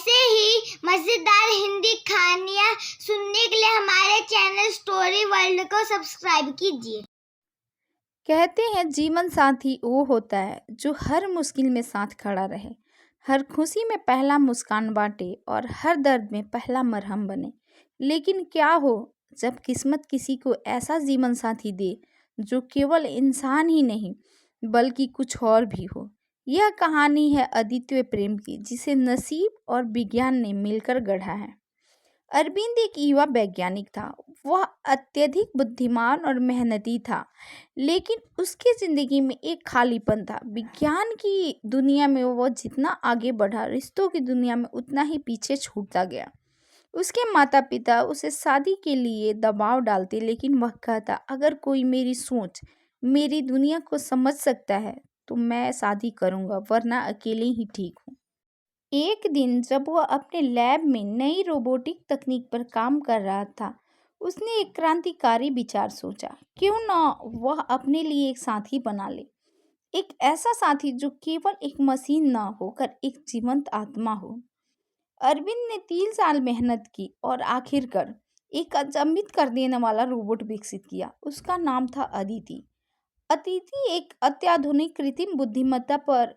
ऐसे ही मजेदार हिंदी कहानियाँ सुनने के लिए हमारे चैनल स्टोरी वर्ल्ड को सब्सक्राइब कीजिए। कहते हैं जीवन साथी वो होता है जो हर मुश्किल में साथ खड़ा रहे, हर खुशी में पहला मुस्कान बांटे और हर दर्द में पहला मरहम बने। लेकिन क्या हो जब किस्मत किसी को ऐसा जीवन साथी दे जो केवल इंसान ही नहीं बल्कि कुछ और भी हो। यह कहानी है अद्वितीय प्रेम की, जिसे नसीब और विज्ञान ने मिलकर गढ़ा है। अरविंद एक युवा वैज्ञानिक था। वह अत्यधिक बुद्धिमान और मेहनती था, लेकिन उसकी जिंदगी में एक खालीपन था। विज्ञान की दुनिया में वह जितना आगे बढ़ा, रिश्तों की दुनिया में उतना ही पीछे छूटता गया। उसके माता पिता उसे शादी के लिए दबाव डालते, लेकिन वह कहता, अगर कोई मेरी सोच, मेरी दुनिया को समझ सकता है तो मैं शादी करूंगा, वरना अकेले ही ठीक हूँ। एक दिन जब वह अपने लैब में नई रोबोटिक तकनीक पर काम कर रहा था, उसने एक क्रांतिकारी विचार सोचा। क्यों ना वह अपने लिए एक साथी बना ले, एक ऐसा साथी जो केवल एक मशीन ना होकर एक जीवंत आत्मा हो। अरविंद ने 3 साल मेहनत की और आखिरकार एक अचंभित कर देने वाला रोबोट विकसित किया। उसका नाम था अदिति। अदिति एक अत्याधुनिक कृत्रिम बुद्धिमत्ता पर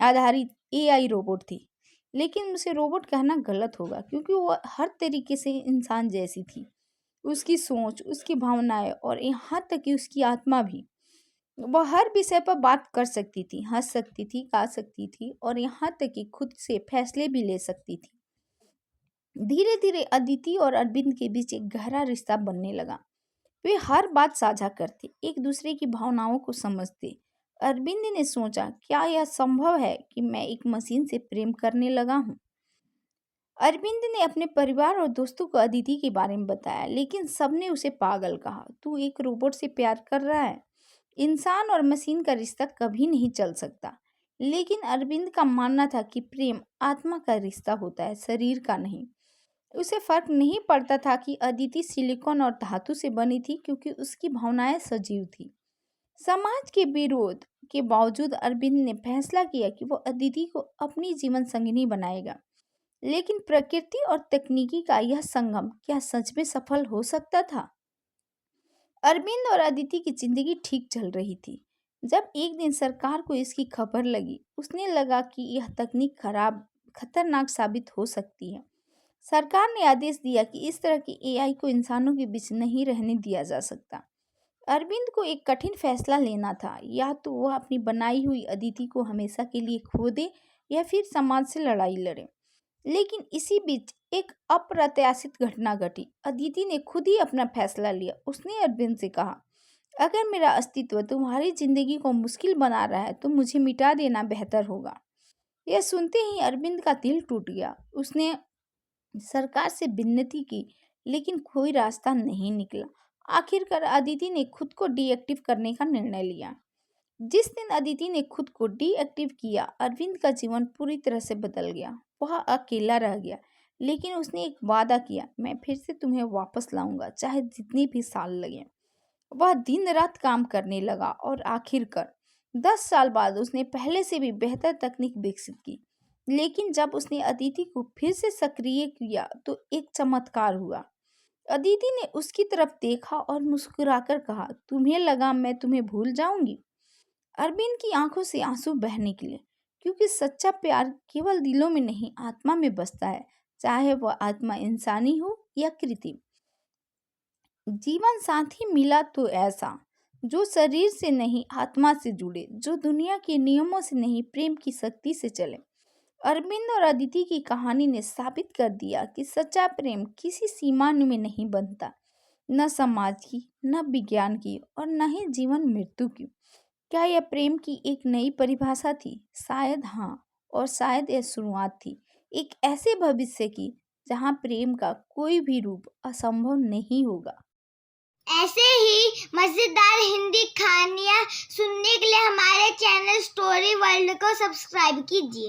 आधारित एआई रोबोट थी। लेकिन उसे रोबोट कहना गलत होगा, क्योंकि वो हर तरीके से इंसान जैसी थी। उसकी सोच, उसकी भावनाएं और यहाँ तक कि उसकी आत्मा भी। वह हर विषय पर बात कर सकती थी, हंस सकती थी, गा सकती थी और यहाँ तक कि खुद से फैसले भी ले सकती थी। धीरे धीरे अदिति और अरविंद के बीच एक गहरा रिश्ता बनने लगा। वे हर बात साझा करते, एक दूसरे की भावनाओं को समझते। अरविंद ने सोचा, क्या यह संभव है कि मैं एक मशीन से प्रेम करने लगा हूँ। अरविंद ने अपने परिवार और दोस्तों को अदिति के बारे में बताया, लेकिन सबने उसे पागल कहा। तू एक रोबोट से प्यार कर रहा है, इंसान और मशीन का रिश्ता कभी नहीं चल सकता। लेकिन अरविंद का मानना था कि प्रेम आत्मा का रिश्ता होता है, शरीर का नहीं। उसे फर्क नहीं पड़ता था कि अदिति सिलिकॉन और धातु से बनी थी, क्योंकि उसकी भावनाएं सजीव थी। समाज के विरोध के बावजूद अरविंद ने फैसला किया कि वो अदिति को अपनी जीवन संगिनी बनाएगा। लेकिन प्रकृति और तकनीकी का यह संगम क्या सच में सफल हो सकता था? अरविंद और अदिति की जिंदगी ठीक चल रही थी जब एक दिन सरकार को इसकी खबर लगी। उसने लगा कि यह तकनीक खतरनाक साबित हो सकती है। सरकार ने आदेश दिया कि इस तरह की एआई को इंसानों के बीच नहीं रहने दिया जा सकता। अरविंद को एक कठिन फैसला लेना था, या तो वह अपनी बनाई हुई अदिति को हमेशा के लिए खो दे या फिर समाज से लड़ाई लड़े। लेकिन इसी बीच एक अप्रत्याशित घटना घटी। अदिति ने खुद ही अपना फैसला लिया। उसने अरविंद से कहा, अगर मेरा अस्तित्व तुम्हारी जिंदगी को मुश्किल बना रहा है तो मुझे मिटा देना बेहतर होगा। यह सुनते ही अरविंद का दिल टूट गया। उसने सरकार से विनती की, लेकिन कोई रास्ता नहीं निकला। आखिरकार अदिति ने खुद को डीएक्टिव करने का निर्णय लिया। जिस दिन अदिति ने खुद को डीएक्टिव किया, अरविंद का जीवन पूरी तरह से बदल गया। वह अकेला रह गया, लेकिन उसने एक वादा किया, मैं फिर से तुम्हें वापस लाऊंगा, चाहे जितनी भी साल लगे। वह दिन रात काम करने लगा और आखिरकार 10 साल बाद उसने पहले से भी बेहतर तकनीक विकसित की। लेकिन जब उसने अदिति को फिर से सक्रिय किया तो एक चमत्कार हुआ। अदिति ने उसकी तरफ देखा और मुस्कुराकर कहा, तुम्हें लगा मैं तुम्हें भूल जाऊंगी? अरविंद की आंखों से आंसू बह निकले, क्योंकि सच्चा प्यार केवल दिलों में नहीं, आत्मा में बसता है, चाहे वह आत्मा इंसानी हो या कृत्रिम। जीवन साथी मिला तो ऐसा जो शरीर से नहीं आत्मा से जुड़े, जो दुनिया के नियमों से नहीं प्रेम की शक्ति से चले। अरविंद और अदिति की कहानी ने साबित कर दिया कि सच्चा प्रेम किसी सीमा में नहीं बनता, न समाज की, न विज्ञान की और न ही जीवन मृत्यु की। क्या यह प्रेम की एक नई परिभाषा थी? शायद हाँ, और शायद यह शुरुआत थी एक ऐसे भविष्य की जहाँ प्रेम का कोई भी रूप असंभव नहीं होगा। ऐसे ही मजेदार हिंदी कहानियाँ सुनने के लिए हमारे चैनल स्टोरी वर्ल्ड को सब्सक्राइब कीजिए।